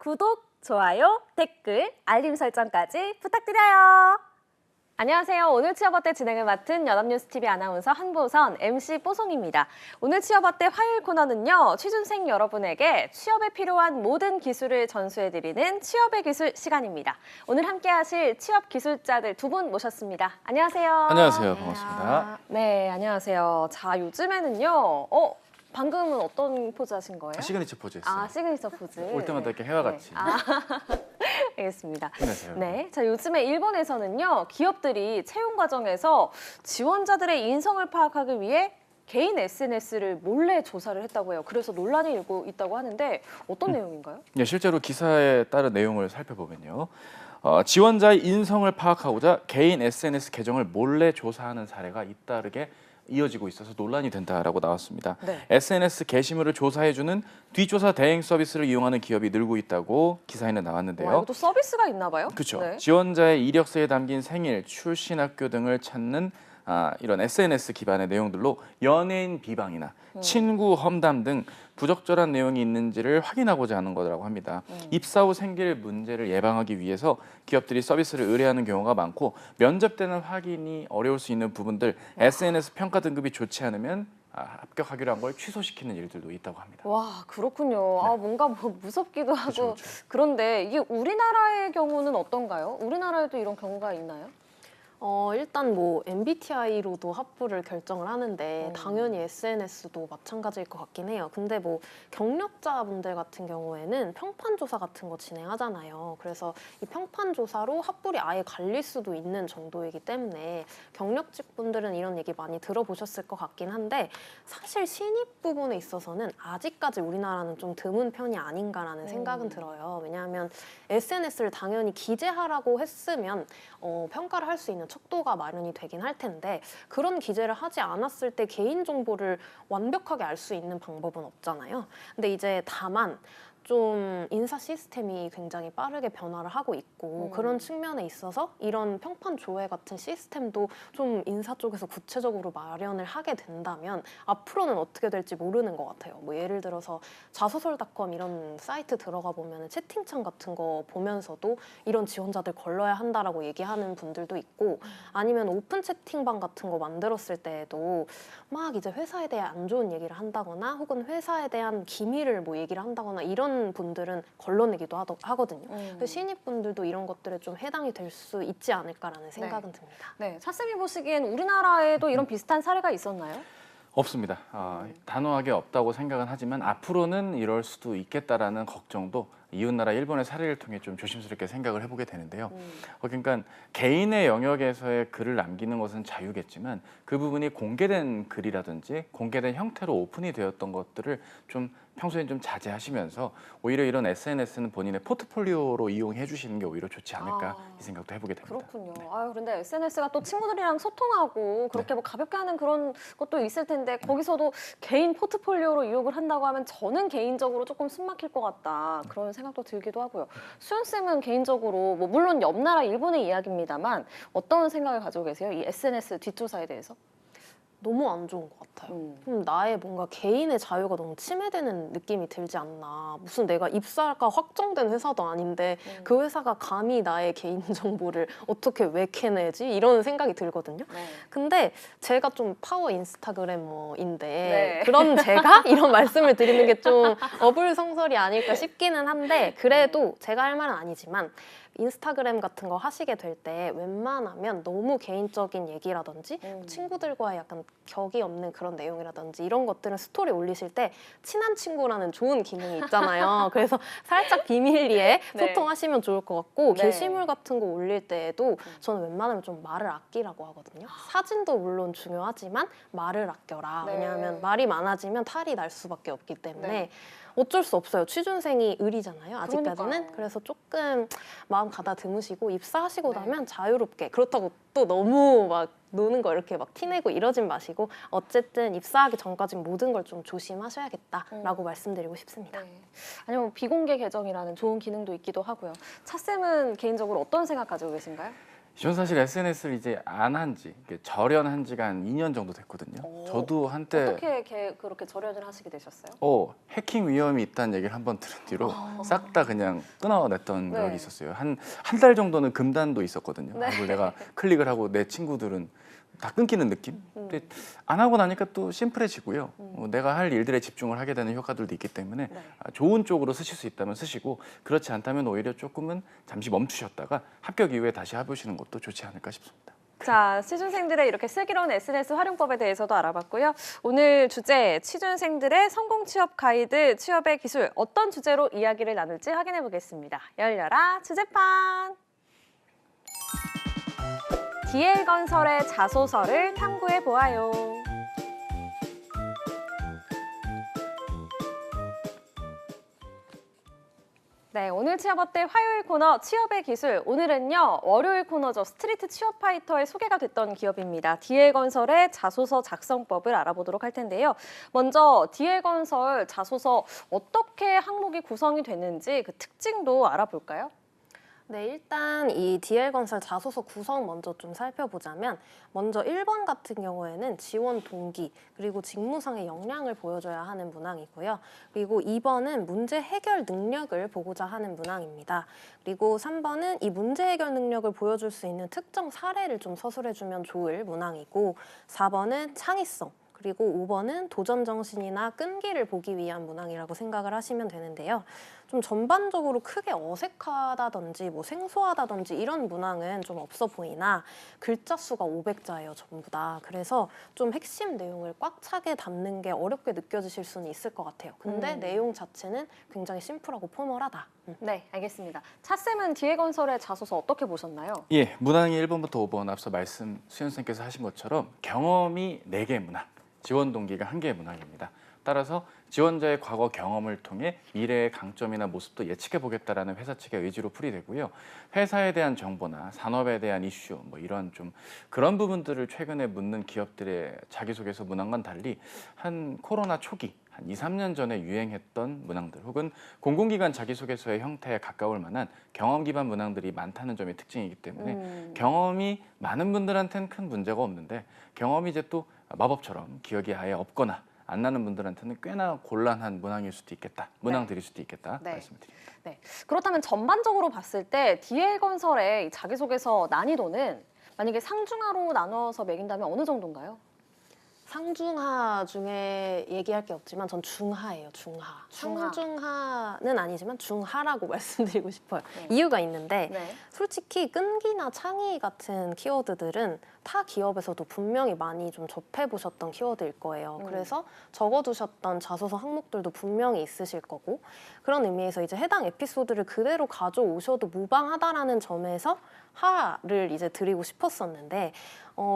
구독, 좋아요, 댓글, 알림 설정까지 부탁드려요. 안녕하세요. 오늘 취업어때 진행을 맡은 연합뉴스TV 아나운서 한보선, MC 뽀송입니다. 오늘 취업어때 화요일 코너는요, 취준생 여러분에게 취업에 필요한 모든 기술을 전수해드리는 취업의 기술 시간입니다. 오늘 함께 하실 취업 기술자들 두 분 모셨습니다. 안녕하세요. 안녕하세요. 반갑습니다. 네, 안녕하세요. 자, 요즘에는요, 방금은 어떤 포즈 하신 거예요? 시그니처 포즈 했어요. 아, 시그니처 포즈. 올 때마다 이렇게 해와 같이. 알겠습니다. 힘내세요. 네, 자 요즘에 일본에서는요 기업들이 채용 과정에서 지원자들의 인성을 파악하기 위해 개인 SNS를 몰래 조사를 했다고 해요. 그래서 논란이 일고 있다고 하는데 어떤 내용인가요? 네, 실제로 기사에 따른 내용을 살펴보면요. 지원자의 인성을 파악하고자 개인 SNS 계정을 몰래 조사하는 사례가 잇따르게 이어지고 있어서 논란이 된다라고 나왔습니다. 네. SNS 게시물을 조사해주는 뒷조사 대행 서비스를 이용하는 기업이 늘고 있다고 기사에는 나왔는데요. 와, 이것도 서비스가 있나 봐요? 그렇죠. 네. 지원자의 이력서에 담긴 생일, 출신 학교 등을 찾는 이런 SNS 기반의 내용들로 연예인 비방이나 친구 험담 등 부적절한 내용이 있는지를 확인하고자 하는 거라고 합니다. 입사 후 생길 문제를 예방하기 위해서 기업들이 서비스를 의뢰하는 경우가 많고 면접 때는 확인이 어려울 수 있는 부분들 SNS 평가 등급이 좋지 않으면 합격하기로 한 걸 취소시키는 일들도 있다고 합니다. 와, 그렇군요. 네. 뭔가 무섭기도 하고 그렇죠. 그런데 이게 우리나라의 경우는 어떤가요? 우리나라에도 이런 경우가 있나요? 일단 뭐 MBTI로도 합부를 결정을 하는데 당연히 SNS도 마찬가지일 것 같긴 해요. 근데 뭐 경력자분들 같은 경우에는 평판조사 같은 거 진행하잖아요. 그래서 이 평판조사로 합불이 아예 갈릴 수도 있는 정도이기 때문에 경력직 분들은 이런 얘기 많이 들어보셨을 것 같긴 한데 사실 신입 부분에 있어서는 아직까지 우리나라는 좀 드문 편이 아닌가라는 생각은 들어요. 왜냐하면 SNS를 당연히 기재하라고 했으면 평가를 할 수 있는 척도가 마련이 되긴 할 텐데 그런 기재를 하지 않았을 때 개인정보를 완벽하게 알 수 있는 방법은 없잖아요. 근데 이제 다만 좀 인사 시스템이 굉장히 빠르게 변화를 하고 있고 그런 측면에 있어서 이런 평판 조회 같은 시스템도 좀 인사 쪽에서 구체적으로 마련을 하게 된다면 앞으로는 어떻게 될지 모르는 것 같아요. 뭐 예를 들어서 자소설닷컴 이런 사이트 들어가 보면 채팅창 같은 거 보면서도 이런 지원자들 걸러야 한다라고 얘기하는 분들도 있고 아니면 오픈 채팅방 같은 거 만들었을 때에도 막 이제 회사에 대해 안 좋은 얘기를 한다거나 혹은 회사에 대한 기밀을 뭐 얘기를 한다거나 이런 분들은 걸러내기도 하거든요. 그래서 신입분들도 이런 것들에 좀 해당이 될 수 있지 않을까라는 생각은 듭니다. 네, 차쌤이 보시기엔 우리나라에도 이런 비슷한 사례가 있었나요? 없습니다. 단호하게 없다고 생각은 하지만 앞으로는 이럴 수도 있겠다라는 걱정도 이웃나라 일본의 사례를 통해 좀 조심스럽게 생각을 해보게 되는데요. 그러니까 개인의 영역에서의 글을 남기는 것은 자유겠지만 그 부분이 공개된 글이라든지 공개된 형태로 오픈이 되었던 것들을 좀 평소에 좀 자제하시면서 오히려 이런 SNS는 본인의 포트폴리오로 이용해 주시는 게 오히려 좋지 않을까 이 생각도 해보게 됩니다. 그렇군요. 네. 그런데 SNS가 또 친구들이랑 소통하고 그렇게 뭐 가볍게 하는 그런 것도 있을 텐데 거기서도 개인 포트폴리오로 이용을 한다고 하면 저는 개인적으로 조금 숨막힐 것 같다. 그런 생각도 들기도 하고요. 수연쌤은 개인적으로 뭐 물론 옆 나라 일본의 이야기입니다만 어떤 생각을 가지고 계세요? 이 SNS 뒷조사에 대해서? 너무 안 좋은 것 같아요. 나의 뭔가 개인의 자유가 너무 침해되는 느낌이 들지 않나. 무슨 내가 입사가 확정된 회사도 아닌데 그 회사가 감히 나의 개인정보를 어떻게 왜 캐내지? 이런 생각이 들거든요. 네. 근데 제가 좀 파워 인스타그래머인데 네. 그런 제가 이런 말씀을 드리는 게 좀 어불성설이 아닐까 싶기는 한데 그래도 제가 할 말은 아니지만 인스타그램 같은 거 하시게 될 때 웬만하면 너무 개인적인 얘기라든지 친구들과 약간 격이 없는 그런 내용이라든지 이런 것들은 스토리 올리실 때 친한 친구라는 좋은 기능이 있잖아요. 그래서 살짝 비밀리에 네. 소통하시면 좋을 것 같고 네. 게시물 같은 거 올릴 때에도 저는 웬만하면 좀 말을 아끼라고 하거든요. 사진도 물론 중요하지만 말을 아껴라. 네. 왜냐하면 말이 많아지면 탈이 날 수밖에 없기 때문에 네. 어쩔 수 없어요. 취준생이 의리잖아요. 아직까지는. 그러니까요. 그래서 조금 마음 가다듬으시고 입사하시고 나면 자유롭게 그렇다고 또 너무 막 노는 거 이렇게 막 티내고 이러진 마시고 어쨌든 입사하기 전까진 모든 걸 좀 조심하셔야겠다라고 말씀드리고 싶습니다. 네. 아니면 비공개 계정이라는 좋은 기능도 있기도 하고요. 차쌤은 개인적으로 어떤 생각 가지고 계신가요? 전 사실 SNS를 이제 안 한 지, 절연한 지가 한 2년 정도 됐거든요. 오. 저도 한때 어떻게 그렇게 절연을 하시게 되셨어요? 해킹 위험이 있다는 얘기를 한번 들은 뒤로 싹 다 그냥 끊어냈던 네. 적이 있었어요. 한 달 정도는 금단도 있었거든요. 네. 그걸 내가 클릭을 하고 내 친구들은 다 끊기는 느낌? 근데 안 하고 나니까 또 심플해지고요. 내가 할 일들에 집중을 하게 되는 효과들도 있기 때문에 네. 좋은 쪽으로 쓰실 수 있다면 쓰시고 그렇지 않다면 오히려 조금은 잠시 멈추셨다가 합격 이후에 다시 해보시는 것도 좋지 않을까 싶습니다. 자, 취준생들의 이렇게 슬기로운 SNS 활용법에 대해서도 알아봤고요. 오늘 주제 취준생들의 성공 취업 가이드, 취업의 기술 어떤 주제로 이야기를 나눌지 확인해 보겠습니다. 열려라 주제판. DL건설의 자소서를 탐구해 보아요. 네, 오늘 취업 어때 화요일 코너 취업의 기술. 오늘은요, 월요일 코너죠. 스트리트 취업 파이터에 소개가 됐던 기업입니다. DL건설의 자소서 작성법을 알아보도록 할 텐데요. 먼저 DL건설 자소서 어떻게 항목이 구성이 되는지 그 특징도 알아볼까요? 네, 일단 이 DL건설 자소서 구성 먼저 좀 살펴보자면 먼저 1번 같은 경우에는 지원 동기 그리고 직무상의 역량을 보여줘야 하는 문항이고요. 그리고 2번은 문제 해결 능력을 보고자 하는 문항입니다. 그리고 3번은 이 문제 해결 능력을 보여줄 수 있는 특정 사례를 좀 서술해주면 좋을 문항이고 4번은 창의성 그리고 5번은 도전 정신이나 끈기를 보기 위한 문항이라고 생각을 하시면 되는데요. 좀 전반적으로 크게 어색하다든지 뭐 생소하다든지 이런 문항은 좀 없어 보이나 글자 수가 500자예요, 전부 다. 그래서 좀 핵심 내용을 꽉 차게 담는 게 어렵게 느껴지실 수는 있을 것 같아요. 근데 내용 자체는 굉장히 심플하고 포멀하다. 네, 알겠습니다. 차쌤은 DL건설의 자소서 어떻게 보셨나요? 예, 문항이 1번부터 5번 앞서 수현 선생님께서 하신 것처럼 경험이 4개의 문항, 지원 동기가 1개의 문항입니다. 따라서 지원자의 과거 경험을 통해 미래의 강점이나 모습도 예측해 보겠다라는 회사 측의 의지로 풀이되고요. 회사에 대한 정보나 산업에 대한 이슈 뭐 이런 좀 그런 부분들을 최근에 묻는 기업들의 자기소개서 문항과는 달리 한 코로나 초기 한 2, 3년 전에 유행했던 문항들 혹은 공공기관 자기소개서의 형태에 가까울 만한 경험 기반 문항들이 많다는 점이 특징이기 때문에 경험이 많은 분들한테는 큰 문제가 없는데 경험이 이제 또 마법처럼 기억이 아예 없거나 안 나는 분들한테는 꽤나 곤란한 문항일 수도 있겠다. 문항들일 수도 있겠다 네. 말씀을 드립니다. 네. 그렇다면 전반적으로 봤을 때 DL건설의 이 자기소개서 난이도는 만약에 상중하로 나눠서 매긴다면 어느 정도인가요? 상중하 중에 얘기할 게 없지만 전 중하예요, 중하. 중하. 상중하는 아니지만 중하라고 말씀드리고 싶어요. 네. 이유가 있는데 네. 솔직히 끈기나 창의 같은 키워드들은 타 기업에서도 분명히 많이 좀 접해보셨던 키워드일 거예요. 그래서 적어두셨던 자소서 항목들도 분명히 있으실 거고 그런 의미에서 이제 해당 에피소드를 그대로 가져오셔도 무방하다라는 점에서 하를 이제 드리고 싶었었는데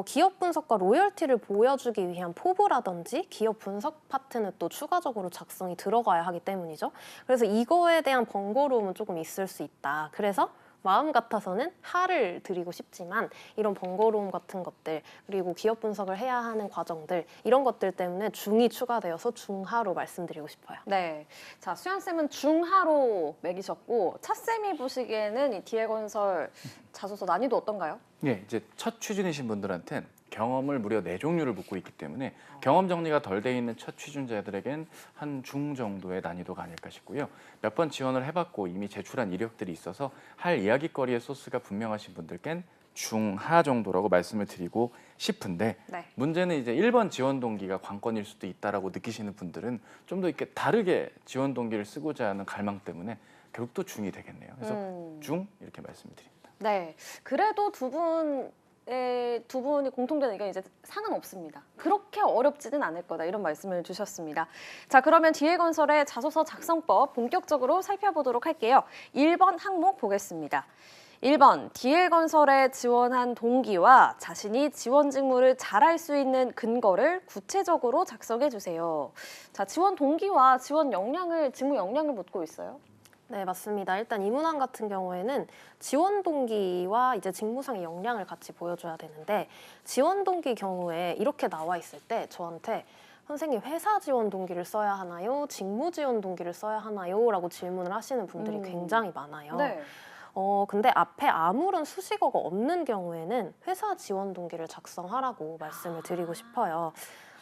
기업 분석과 로열티를 보여주기 위한 포부라든지 기업 분석 파트는 또 추가적으로 작성이 들어가야 하기 때문이죠. 그래서 이거에 대한 번거로움은 조금 있을 수 있다. 그래서 마음 같아서는 하를 드리고 싶지만 이런 번거로움 같은 것들 그리고 기업 분석을 해야 하는 과정들 이런 것들 때문에 중이 추가되어서 중하로 말씀드리고 싶어요. 네. 자, 수연쌤은 중하로 매기셨고 차쌤이 보시기에는 이 DL건설 자소서 난이도 어떤가요? 예, 이제 첫 취준이신 분들한텐 경험을 무려 4종류를 묻고 있기 때문에 경험 정리가 덜 돼 있는 첫 취준자들에겐 한 중 정도의 난이도가 아닐까 싶고요. 몇 번 지원을 해봤고 이미 제출한 이력들이 있어서 할 이야기거리의 소스가 분명하신 분들께는 중하 정도라고 말씀을 드리고 싶은데 네. 문제는 이제 1번 지원 동기가 관건일 수도 있다라고 느끼시는 분들은 좀 더 이렇게 다르게 지원 동기를 쓰고자 하는 갈망 때문에 결국 또 중이 되겠네요. 그래서 중 이렇게 말씀드립니다. 네. 그래도 두 분이 공통된 의견이 이제 상은 없습니다. 그렇게 어렵지는 않을 거다 이런 말씀을 주셨습니다. 자, 그러면 DL건설의 자소서 작성법 본격적으로 살펴보도록 할게요. 1번 항목 보겠습니다. 1번, DL건설에 지원한 동기와 자신이 지원 직무를 잘할 수 있는 근거를 구체적으로 작성해 주세요. 자, 지원 동기와 지원 역량을, 직무 역량을 묻고 있어요. 네, 맞습니다. 일단 이 문항 같은 경우에는 지원 동기와 이제 직무상의 역량을 같이 보여줘야 되는데 지원 동기 경우에 이렇게 나와 있을 때 저한테 선생님 회사 지원 동기를 써야 하나요? 직무 지원 동기를 써야 하나요? 라고 질문을 하시는 분들이 굉장히 많아요. 네. 근데 앞에 아무런 수식어가 없는 경우에는 회사 지원 동기를 작성하라고 말씀을 드리고 싶어요.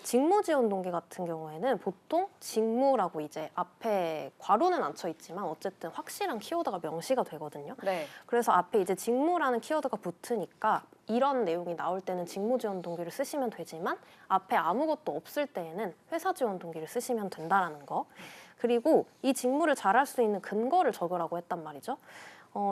직무 지원 동기 같은 경우에는 보통 직무라고 이제 앞에 괄호는 안 쳐 있지만 어쨌든 확실한 키워드가 명시가 되거든요. 네. 그래서 앞에 이제 직무라는 키워드가 붙으니까 이런 내용이 나올 때는 직무 지원 동기를 쓰시면 되지만 앞에 아무것도 없을 때에는 회사 지원 동기를 쓰시면 된다라는 거. 그리고 이 직무를 잘할 수 있는 근거를 적으라고 했단 말이죠.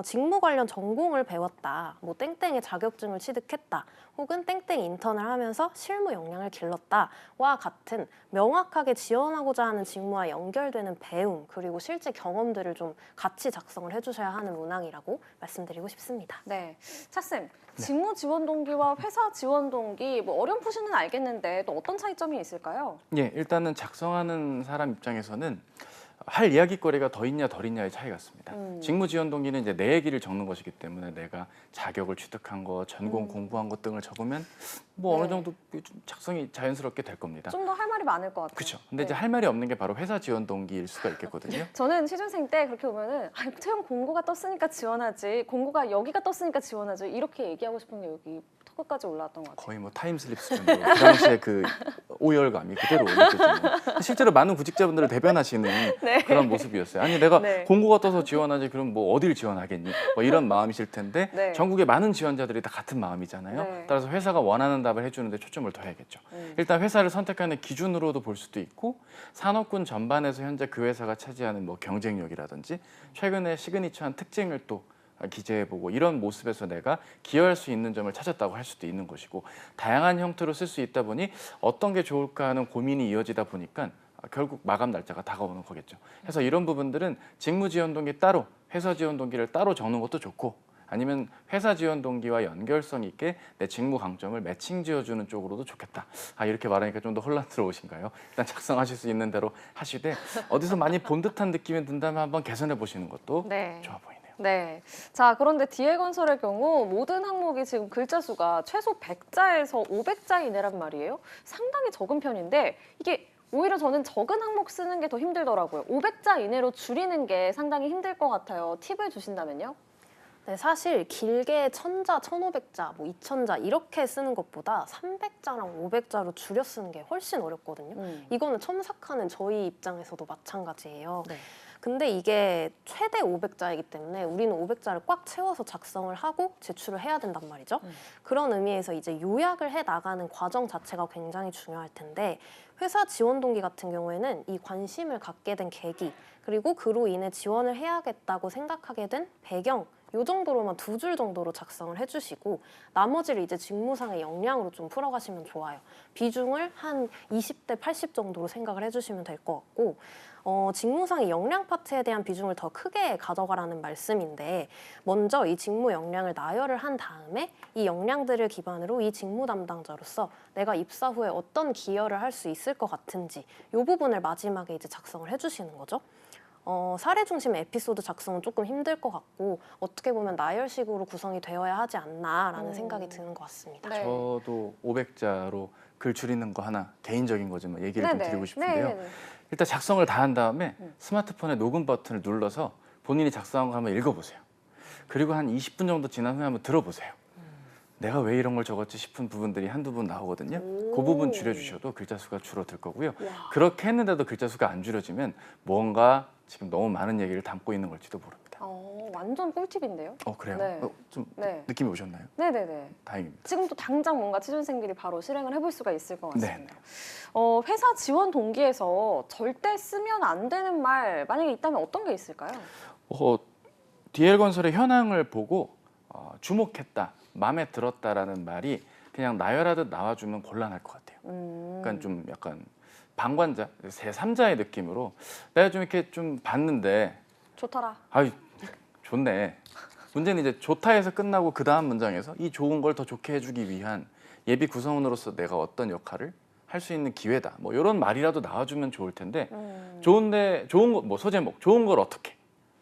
직무 관련 전공을 배웠다, 뭐 땡땡의 자격증을 취득했다, 혹은 땡땡 인턴을 하면서 실무 역량을 길렀다와 같은 명확하게 지원하고자 하는 직무와 연결되는 배움 그리고 실제 경험들을 좀 같이 작성을 해주셔야 하는 문항이라고 말씀드리고 싶습니다. 네. 차쌤, 직무 지원 동기와 회사 지원 동기 뭐 어렴풋이는 알겠는데 또 어떤 차이점이 있을까요? 예, 일단은 작성하는 사람 입장에서는 할 이야기거리가 더 있냐 덜 있냐의 차이 같습니다. 직무 지원 동기는 이제 내 얘기를 적는 것이기 때문에 내가 자격을 취득한 거, 전공 공부한 것 등을 적으면 뭐 네. 어느 정도 작성이 자연스럽게 될 겁니다. 좀 더 할 말이 많을 것 같아요. 그렇죠. 근데 이제 네. 할 말이 없는 게 바로 회사 지원 동기일 수가 있겠거든요. 저는 취준생 때 그렇게 보면은 채용 공고가 떴으니까 지원하지, 공고가 여기가 떴으니까 지원하지 이렇게 얘기하고 싶은 게 여기 토크까지 올라왔던 것 같아요. 거의 뭐 타임슬립 수준으로 그 당시에 그 오열감이 그대로 느껴지는 실제로 많은 구직자분들을 대변하시는 네. 그런 모습이었어요. 아니 내가 네. 공고가 떠서 지원하지 그럼 뭐 어딜 지원하겠니? 뭐 이런 마음이실 텐데 네. 전국의 많은 지원자들이 다 같은 마음이잖아요. 네. 따라서 회사가 원하는 답을 해주는데 초점을 둬야겠죠. 일단 회사를 선택하는 기준으로도 볼 수도 있고 산업군 전반에서 현재 그 회사가 차지하는 뭐 경쟁력이라든지 최근에 시그니처한 특징을 또 기재해보고 이런 모습에서 내가 기여할 수 있는 점을 찾았다고 할 수도 있는 것이고 다양한 형태로 쓸 수 있다 보니 어떤 게 좋을까 하는 고민이 이어지다 보니까 결국 마감 날짜가 다가오는 거겠죠. 그래서 이런 부분들은 직무 지원 동기 따로 회사 지원 동기를 따로 적는 것도 좋고 아니면 회사 지원 동기와 연결성 있게 내 직무 강점을 매칭 지어주는 쪽으로도 좋겠다. 이렇게 말하니까 좀 더 혼란스러우신가요? 일단 작성하실 수 있는 대로 하시되 어디서 많이 본 듯한 느낌이 든다면 한번 개선해 보시는 것도 네. 좋아 보이네요. 네. 자, 그런데 DL건설의 경우 모든 항목이 지금 글자 수가 최소 100자에서 500자 이내란 말이에요. 상당히 적은 편인데 이게 오히려 저는 적은 항목 쓰는 게 더 힘들더라고요. 500자 이내로 줄이는 게 상당히 힘들 것 같아요. 팁을 주신다면요? 네, 사실 길게 1000자, 1500자, 뭐 2000자 이렇게 쓰는 것보다 300자랑 500자로 줄여 쓰는 게 훨씬 어렵거든요. 이거는 첨삭하는 저희 입장에서도 마찬가지예요. 네. 근데 이게 최대 500자이기 때문에 우리는 500자를 꽉 채워서 작성을 하고 제출을 해야 된단 말이죠. 그런 의미에서 이제 요약을 해 나가는 과정 자체가 굉장히 중요할 텐데 회사 지원 동기 같은 경우에는 이 관심을 갖게 된 계기 그리고 그로 인해 지원을 해야겠다고 생각하게 된 배경 이 정도로만 2줄 정도로 작성을 해주시고 나머지를 이제 직무상의 역량으로 좀 풀어가시면 좋아요. 비중을 한 20대 80 정도로 생각을 해주시면 될 것 같고 직무상의 역량 파트에 대한 비중을 더 크게 가져가라는 말씀인데 먼저 이 직무 역량을 나열을 한 다음에 이 역량들을 기반으로 이 직무 담당자로서 내가 입사 후에 어떤 기여를 할 수 있을 것 같은지 이 부분을 마지막에 이제 작성을 해주시는 거죠. 사례 중심 에피소드 작성은 조금 힘들 것 같고 어떻게 보면 나열식으로 구성이 되어야 하지 않나라는 생각이 드는 것 같습니다. 네. 저도 500자로 글 줄이는 거 하나 개인적인 거지만 얘기를 좀 드리고 싶은데요. 네네. 일단 작성을 다 한 다음에 스마트폰에 녹음 버튼을 눌러서 본인이 작성한 거 한번 읽어보세요. 그리고 한 20분 정도 지난 후에 한번 들어보세요. 내가 왜 이런 걸 적었지 싶은 부분들이 한두 분 나오거든요. 그 부분 줄여주셔도 글자 수가 줄어들 거고요. 와. 그렇게 했는데도 글자 수가 안 줄여지면 뭔가 지금 너무 많은 얘기를 담고 있는 걸지도 모릅니다. 완전 꿀팁인데요? 그래요? 네. 좀 네. 느낌이 오셨나요? 네네네. 다행입니다. 지금도 당장 뭔가 취준생들이 바로 실행을 해볼 수가 있을 것 같습니다. 네. 회사 지원 동기에서 절대 쓰면 안 되는 말 만약에 있다면 어떤 게 있을까요? DL건설의 현황을 보고 주목했다, 마음에 들었다라는 말이 그냥 나열하듯 나와주면 곤란할 것 같아요. 그러니까 좀 약간 방관자, 제3자의 느낌으로 내가 좀 이렇게 좀 봤는데 좋더라. 아이 좋네. 문제는 이제 좋다에서 끝나고 그 다음 문장에서 이 좋은 걸 더 좋게 해주기 위한 예비 구성원으로서 내가 어떤 역할을 할 수 있는 기회다. 뭐 이런 말이라도 나와주면 좋을 텐데 좋은데 좋은 거 뭐 소제목 좋은 걸 어떻게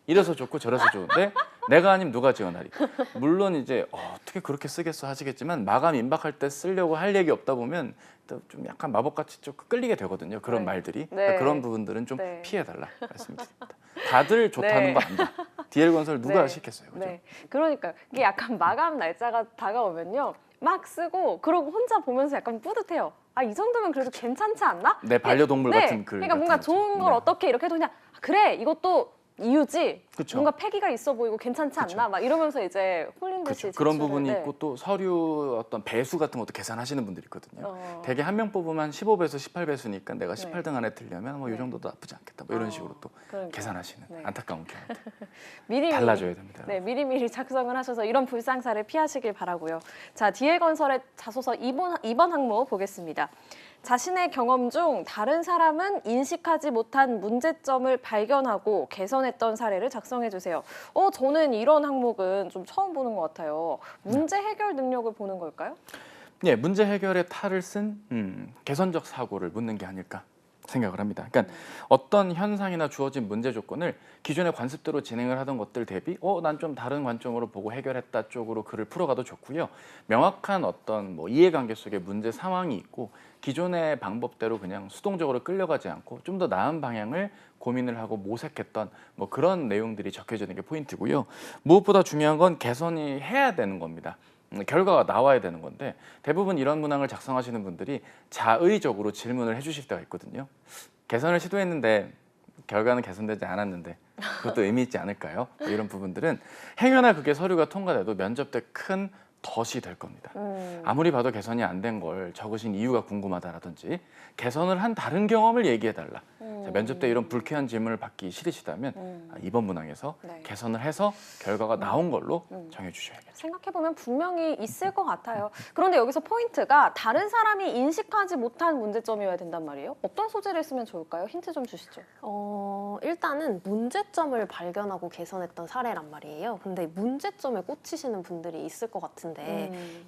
이래서 좋고 저래서 좋은데 내가 아니면 누가 지원하리. 물론 이제 어떻게 그렇게 쓰겠어 하시겠지만 마감 임박할 때 쓰려고 할 얘기 없다 보면 또 좀 약간 마법같이 좀 끌리게 되거든요. 그런 네. 말들이. 네. 그런 부분들은 좀 네. 피해달라 말씀드립니다. 다들 좋다는 네. 거 아니야. DL건설 누가 네. 싫겠어요. 그죠? 네. 그러니까요. 이게 약간 마감 날짜가 다가오면요. 막 쓰고 그러고 혼자 보면서 약간 뿌듯해요. 아, 이 정도면 그래도 괜찮지 않나? 내 반려동물 네. 같은 글 그러니까 뭔가 같은 거죠. 좋은 걸 네. 어떻게 이렇게 해도 그냥 아, 그래 이것도 이유지. 그쵸. 뭔가 패기가 있어 보이고 괜찮지 그쵸. 않나? 막 이러면서 이제 홀린 듯이 그렇죠. 그런 제출을, 부분이 네. 있고 또 서류 어떤 배수 같은 것도 계산하시는 분들이 있거든요. 대개 한 명 뽑으면 15배수, 18배수니까 내가 18등 안에 들려면 뭐 이 네. 정도도 나쁘지 않겠다. 뭐 이런 식으로 또 그러니까. 계산하시는 네. 안타까운 경우. 미리 달라져야 됩니다. 네, 미리미리 작성을 하셔서 이런 불상사를 피하시길 바라고요. 자, DL건설의 자소서 2번 항목 보겠습니다. 자신의 경험 중 다른 사람은 인식하지 못한 문제점을 발견하고 개선했던 사례를 작성해 주세요. 저는 이런 항목은 좀 처음 보는 것 같아요. 문제 해결 능력을 보는 걸까요? 예, 문제 해결의 탈을 쓴 개선적 사고를 묻는 게 아닐까 생각을 합니다. 그러니까 어떤 현상이나 주어진 문제 조건을 기존의 관습대로 진행을 하던 것들 대비 난 좀 다른 관점으로 보고 해결했다 쪽으로 글을 풀어가도 좋고요. 명확한 어떤 뭐 이해관계 속에 문제 상황이 있고 기존의 방법대로 그냥 수동적으로 끌려가지 않고 좀 더 나은 방향을 고민을 하고 모색했던 뭐 그런 내용들이 적혀지는 게 포인트고요. 무엇보다 중요한 건 개선이 해야 되는 겁니다. 결과가 나와야 되는 건데 대부분 이런 문항을 작성하시는 분들이 자의적으로 질문을 해주실 때가 있거든요. 개선을 시도했는데 결과는 개선되지 않았는데 그것도 의미 있지 않을까요? 이런 부분들은 행여나 그게 서류가 통과돼도 면접 때 큰 덫이 될 겁니다. 아무리 봐도 개선이 안 된 걸 적으신 이유가 궁금하다라든지 개선을 한 다른 경험을 얘기해달라. 자, 면접 때 이런 불쾌한 질문을 받기 싫으시다면 이번 문항에서 네. 개선을 해서 결과가 나온 걸로 정해주셔야겠죠. 생각해보면 분명히 있을 것 같아요. 그런데 여기서 포인트가 다른 사람이 인식하지 못한 문제점이어야 된단 말이에요. 어떤 소재를 쓰면 좋을까요? 힌트 좀 주시죠. 일단은 문제점을 발견하고 개선했던 사례란 말이에요. 근데 문제점에 꽂히시는 분들이 있을 것 같은데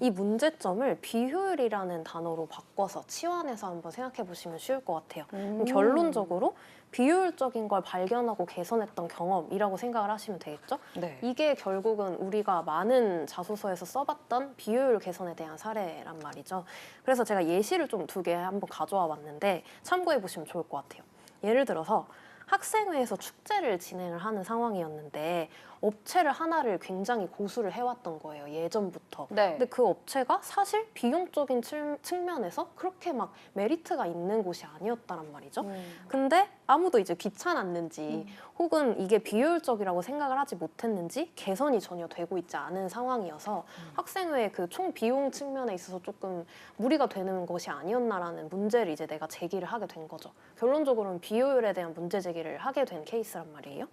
이 문제점을 비효율이라는 단어로 바꿔서 치환해서 한번 생각해 보시면 쉬울 것 같아요. 그럼 결론적으로 비효율적인 걸 발견하고 개선했던 경험이라고 생각을 하시면 되겠죠? 네. 이게 결국은 우리가 많은 자소서에서 써봤던 비효율 개선에 대한 사례란 말이죠. 그래서 제가 예시를 좀 2개 한번 가져와 봤는데 참고해 보시면 좋을 것 같아요. 예를 들어서 학생회에서 축제를 진행을 하는 상황이었는데 업체를 하나를 굉장히 고수를 해왔던 거예요, 예전부터. 네. 근데 그 업체가 사실 비용적인 측면에서 그렇게 막 메리트가 있는 곳이 아니었다란 말이죠. 근데 아무도 이제 귀찮았는지 혹은 이게 비효율적이라고 생각을 하지 못했는지 개선이 전혀 되고 있지 않은 상황이어서 학생회의 그 총 비용 측면에 있어서 조금 무리가 되는 것이 아니었나라는 문제를 이제 내가 제기를 하게 된 거죠. 결론적으로는 비효율에 대한 문제 제기를 하게 된 케이스란 말이에요.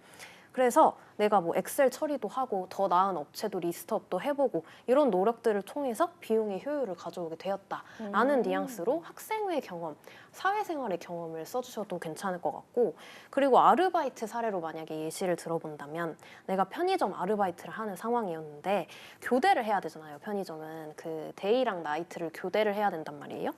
그래서 내가 뭐 엑셀 처리도 하고 더 나은 업체도 리스트업도 해보고 이런 노력들을 통해서 비용의 효율을 가져오게 되었다라는 뉘앙스로 학생회 경험, 사회생활의 경험을 써주셔도 괜찮을 것 같고, 그리고 아르바이트 사례로 만약에 예시를 들어본다면 내가 편의점 아르바이트를 하는 상황이었는데 교대를 해야 되잖아요. 편의점은 그 데이랑 나이트를 교대를 해야 된단 말이에요.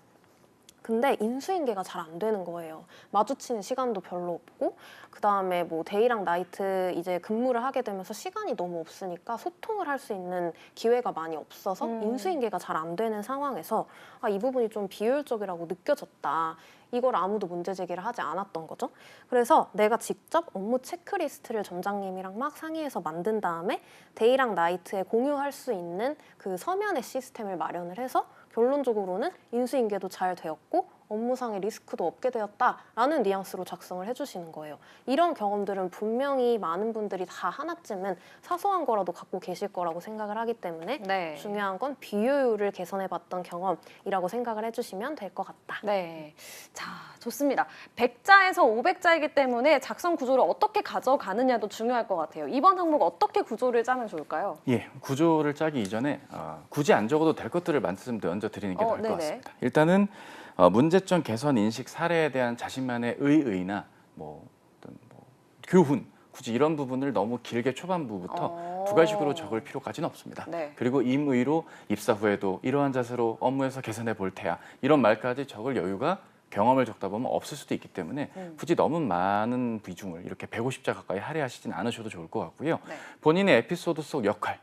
근데 인수인계가 잘 안 되는 거예요. 마주치는 시간도 별로 없고 그다음에 뭐 데이랑 나이트 이제 근무를 하게 되면서 시간이 너무 없으니까 소통을 할 수 있는 기회가 많이 없어서 인수인계가 잘 안 되는 상황에서 이 부분이 좀 비효율적이라고 느껴졌다. 이걸 아무도 문제 제기를 하지 않았던 거죠. 그래서 내가 직접 업무 체크리스트를 점장님이랑 막 상의해서 만든 다음에 데이랑 나이트에 공유할 수 있는 그 서면의 시스템을 마련을 해서 결론적으로는 인수인계도 잘 되었고 업무상의 리스크도 없게 되었다라는 뉘앙스로 작성을 해주시는 거예요. 이런 경험들은 분명히 많은 분들이 다 하나쯤은 사소한 거라도 갖고 계실 거라고 생각을 하기 때문에 네. 중요한 건 비효율을 개선해봤던 경험이라고 생각을 해주시면 될 것 같다. 네. 자, 좋습니다. 100자에서 500자이기 때문에 작성 구조를 어떻게 가져가느냐도 중요할 것 같아요. 이번 항목 어떻게 구조를 짜면 좋을까요? 예, 구조를 짜기 이전에 굳이 안 적어도 될 것들을 말씀 먼저 드리는 게 나을 것 네네. 같습니다. 일단은 문제점 개선 인식 사례에 대한 자신만의 의의나 뭐 어떤 뭐 교훈, 굳이 이런 부분을 너무 길게 초반부부터 두 가지식으로 적을 필요까지는 없습니다. 네. 그리고 임의로 입사 후에도 이러한 자세로 업무에서 개선해 볼 테야 이런 말까지 적을 여유가 경험을 적다 보면 없을 수도 있기 때문에 굳이 너무 많은 비중을 이렇게 150자 가까이 할애하시진 않으셔도 좋을 것 같고요. 네. 본인의 에피소드 속 역할,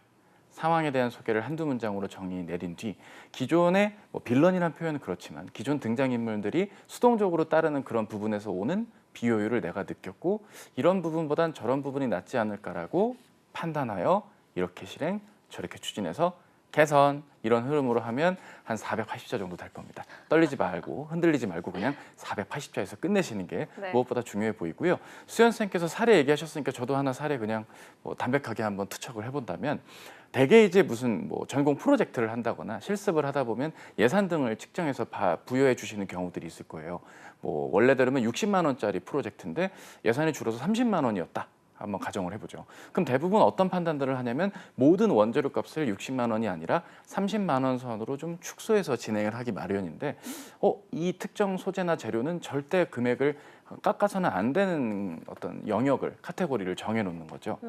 상황에 대한 소개를 한두 문장으로 정리 내린 뒤 기존의 뭐 빌런이라는 표현은 그렇지만 기존 등장인물들이 수동적으로 따르는 그런 부분에서 오는 비효율을 내가 느꼈고 이런 부분보단 저런 부분이 낫지 않을까라고 판단하여 이렇게 실행, 저렇게 추진해서 개선 이런 흐름으로 하면 한 480자 정도 될 겁니다. 떨리지 말고 흔들리지 말고 그냥 480자에서 끝내시는 게 네. 무엇보다 중요해 보이고요. 수연 쌤께서 사례 얘기하셨으니까 저도 하나 사례 그냥 뭐 담백하게 한번 투척을 해본다면 대개 이제 무슨 뭐 전공 프로젝트를 한다거나 실습을 하다 보면 예산 등을 측정해서 부여해 주시는 경우들이 있을 거예요. 뭐 원래대로면 60만 원짜리 프로젝트인데 예산이 줄어서 30만 원이었다. 한번 가정을 해보죠. 그럼 대부분 어떤 판단들을 하냐면 모든 원재료 값을 60만 원이 아니라 30만 원 선으로 좀 축소해서 진행을 하기 마련인데 이 특정 소재나 재료는 절대 금액을 깎아서는 안 되는 어떤 영역을 카테고리를 정해놓는 거죠.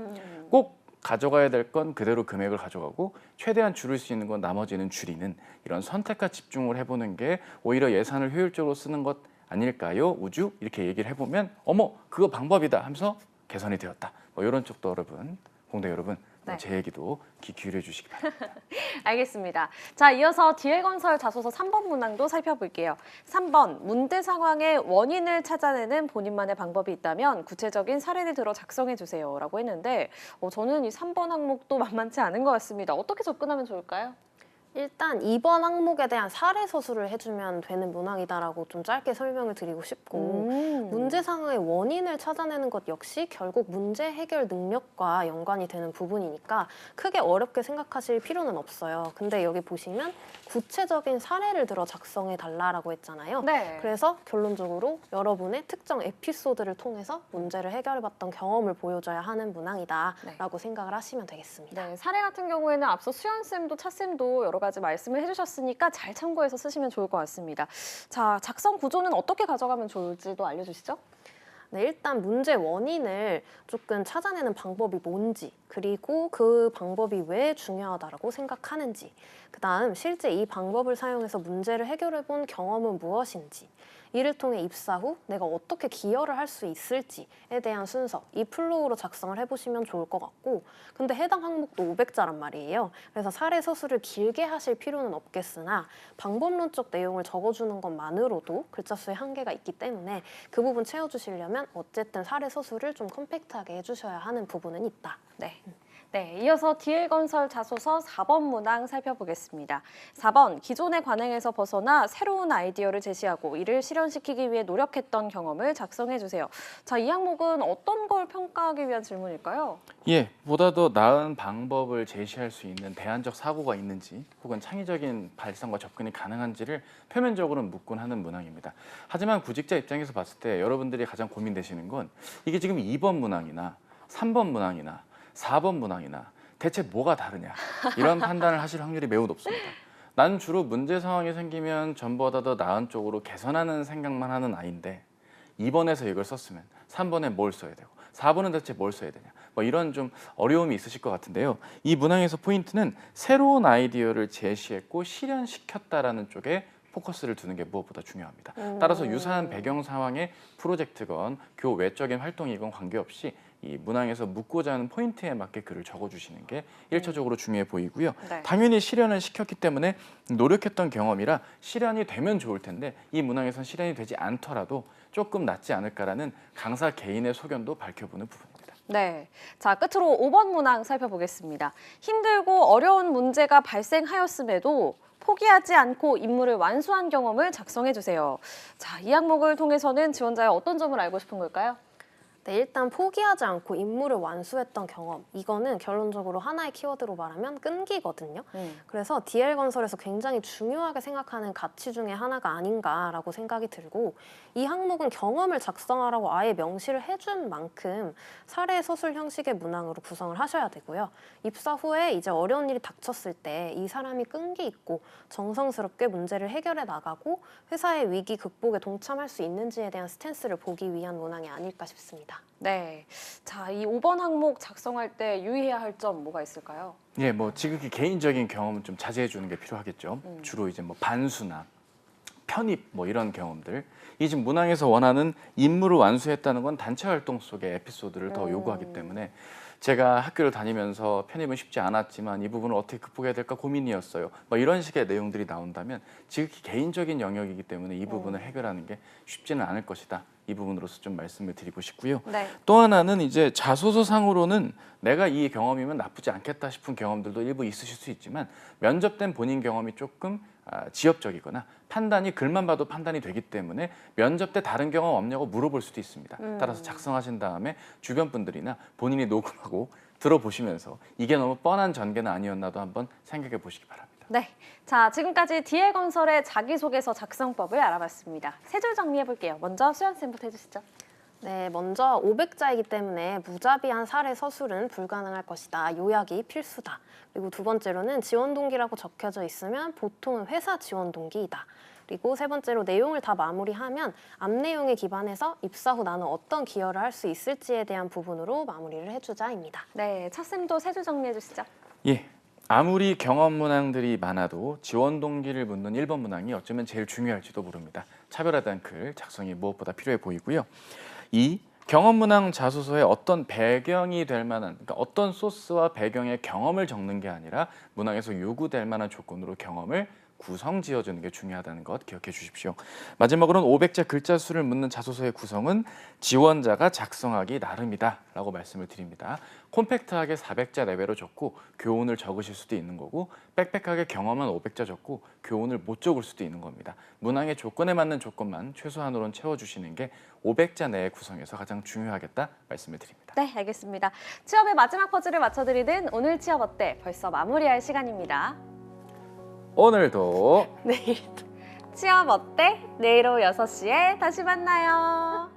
꼭 가져가야 될 건 그대로 금액을 가져가고 최대한 줄일 수 있는 건 나머지는 줄이는 이런 선택과 집중을 해보는 게 오히려 예산을 효율적으로 쓰는 것 아닐까요? 우주? 이렇게 얘기를 해보면 어머 그거 방법이다 하면서 개선이 되었다. 뭐 이런 쪽도 여러분, 공대 여러분 네. 제 얘기도 귀 기울여 주시기 바랍니다. 알겠습니다. 자, 이어서 DL건설 자소서 3번 문항도 살펴볼게요. 3번, 문제 상황의 원인을 찾아내는 본인만의 방법이 있다면 구체적인 사례를 들어 작성해 주세요. 라고 했는데 저는 이 3번 항목도 만만치 않은 것 같습니다. 어떻게 접근하면 좋을까요? 일단 이번 항목에 대한 사례 서술을 해주면 되는 문항이다라고 좀 짧게 설명을 드리고 싶고 문제 상황의 원인을 찾아내는 것 역시 결국 문제 해결 능력과 연관이 되는 부분이니까 크게 어렵게 생각하실 필요는 없어요. 근데 여기 보시면 구체적인 사례를 들어 작성해 달라라고 했잖아요. 네. 그래서 결론적으로 여러분의 특정 에피소드를 통해서 문제를 해결해봤던 경험을 보여줘야 하는 문항이다라고 생각을 하시면 되겠습니다. 네, 사례 같은 경우에는 앞서 수연쌤도 차쌤도 여러 가지 말씀을 해주셨으니까 잘 참고해서 쓰시면 좋을 것 같습니다. 자, 작성 구조는 어떻게 가져가면 좋을지도 알려주시죠. 네, 일단 문제 원인을 조금 찾아내는 방법이 뭔지, 그리고 그 방법이 왜 중요하다고 생각하는지, 그다음 실제 이 방법을 사용해서 문제를 해결해 본 경험은 무엇인지, 이를 통해 입사 후 내가 어떻게 기여를 할 수 있을지에 대한 순서, 이 플로우로 작성을 해보시면 좋을 것 같고, 근데 해당 항목도 500자란 말이에요. 그래서 사례 서술을 길게 하실 필요는 없겠으나 방법론적 내용을 적어주는 것만으로도 글자 수의 한계가 있기 때문에 그 부분 채워주시려면 어쨌든 사례 서술을 좀 컴팩트하게 해주셔야 하는 부분은 있다. 네. 네, 이어서 DL건설 자소서 4번 문항 살펴보겠습니다. 4번, 기존의 관행에서 벗어나 새로운 아이디어를 제시하고 이를 실현시키기 위해 노력했던 경험을 작성해 주세요. 자, 이 항목은 어떤 걸 평가하기 위한 질문일까요? 예, 보다 더 나은 방법을 제시할 수 있는 대안적 사고가 있는지 혹은 창의적인 발상과 접근이 가능한지를 표면적으로는 묻곤 하는 문항입니다. 하지만 구직자 입장에서 봤을 때 여러분들이 가장 고민되시는 건 이게 지금 2번 문항이나 3번 문항이나 4번 문항이나 대체 뭐가 다르냐 이런 판단을 하실 확률이 매우 높습니다. 나는 주로 문제 상황이 생기면 전보다 더 나은 쪽으로 개선하는 생각만 하는 아이인데 2번에서 이걸 썼으면 3번에 뭘 써야 되고 4번은 대체 뭘 써야 되냐 뭐 이런 좀 어려움이 있으실 것 같은데요. 이 문항에서 포인트는 새로운 아이디어를 제시했고 실현시켰다라는 쪽에 포커스를 두는 게 무엇보다 중요합니다. 따라서 유사한 배경 상황의 프로젝트건 교외적인 활동이건 관계없이 이 문항에서 묻고자 하는 포인트에 맞게 글을 적어주시는 게 1차적으로 중요해 보이고요. 네. 당연히 실현을 시켰기 때문에 노력했던 경험이라 실현이 되면 좋을 텐데 이 문항에선 실현이 되지 않더라도 조금 낫지 않을까라는 강사 개인의 소견도 밝혀보는 부분입니다. 네. 자, 끝으로 5번 문항 살펴보겠습니다. 힘들고 어려운 문제가 발생하였음에도 포기하지 않고 임무를 완수한 경험을 작성해 주세요. 자, 이 항목을 통해서는 지원자의 어떤 점을 알고 싶은 걸까요? 네, 일단 포기하지 않고 임무를 완수했던 경험, 이거는 결론적으로 하나의 키워드로 말하면 끈기거든요. 그래서 DL건설에서 굉장히 중요하게 생각하는 가치 중에 하나가 아닌가라고 생각이 들고, 이 항목은 경험을 작성하라고 아예 명시를 해준 만큼 사례 서술 형식의 문항으로 구성을 하셔야 되고요. 입사 후에 이제 어려운 일이 닥쳤을 때 이 사람이 끈기 있고 정성스럽게 문제를 해결해 나가고 회사의 위기 극복에 동참할 수 있는지에 대한 스탠스를 보기 위한 문항이 아닐까 싶습니다. 네. 자, 이 5번 항목 작성할 때 유의해야 할 점 뭐가 있을까요? 예, 뭐 지극히 개인적인 경험은 좀 자제해 주는 게 필요하겠죠. 주로 이제 뭐 반수나 편입 뭐 이런 경험들. 이 지금 문항에서 원하는 임무를 완수했다는 건 단체 활동 속의 에피소드를 더 요구하기 때문에 제가 학교를 다니면서 편입은 쉽지 않았지만 이 부분을 어떻게 극복해야 될까 고민이었어요. 뭐 이런 식의 내용들이 나온다면 지극히 개인적인 영역이기 때문에 이 부분을 해결하는 게 쉽지는 않을 것이다. 이 부분으로서 좀 말씀을 드리고 싶고요. 네. 또 하나는 이제 자소서상으로는 내가 이 경험이면 나쁘지 않겠다 싶은 경험들도 일부 있으실 수 있지만 면접된 본인 경험이 조금 지엽적이거나 판단이 글만 봐도 판단이 되기 때문에 면접 때 다른 경험 없냐고 물어볼 수도 있습니다. 따라서 작성하신 다음에 주변 분들이나 본인이 녹음하고 들어보시면서 이게 너무 뻔한 전개는 아니었나도 한번 생각해 보시기 바랍니다. 네. 자, 지금까지 DL건설의 자기소개서 작성법을 알아봤습니다. 세 줄 정리해 볼게요. 먼저 수연쌤부터 해주시죠. 네, 먼저 500자이기 때문에 무자비한 사례 서술은 불가능할 것이다. 요약이 필수다. 그리고 두 번째로는 지원 동기라고 적혀져 있으면 보통은 회사 지원 동기이다. 그리고 세 번째로 내용을 다 마무리하면 앞 내용에 기반해서 입사 후 나는 어떤 기여를 할 수 있을지에 대한 부분으로 마무리를 해주자입니다. 네, 차쌤도 세 줄 정리해 주시죠. 예. 아무리 경험 문항들이 많아도 지원 동기를 묻는 1번 문항이 어쩌면 제일 중요할지도 모릅니다. 차별화된 글 작성이 무엇보다 필요해 보이고요. 2. 경험 문항 자소서에 어떤 배경이 될 만한, 그러니까 어떤 소스와 배경의 경험을 적는 게 아니라 문항에서 요구될 만한 조건으로 경험을 구성 지어주는 게 중요하다는 것 기억해 주십시오. 마지막으로는 500자 글자 수를 묻는 자소서의 구성은 지원자가 작성하기 나름이다 라고 말씀을 드립니다. 콤팩트하게 400자 내외로 적고 교훈을 적으실 수도 있는 거고 빽빽하게 경험한 500자 적고 교훈을 못 적을 수도 있는 겁니다. 문항의 조건에 맞는 조건만 최소한으로는 채워주시는 게 500자 내의 구성에서 가장 중요하겠다 말씀을 드립니다. 네, 알겠습니다. 취업의 마지막 퍼즐을 맞춰드리는 오늘 취업 어때? 벌써 마무리할 시간입니다. 오늘도 내일도. 취업 어때? 내일 오후 6시에 다시 만나요.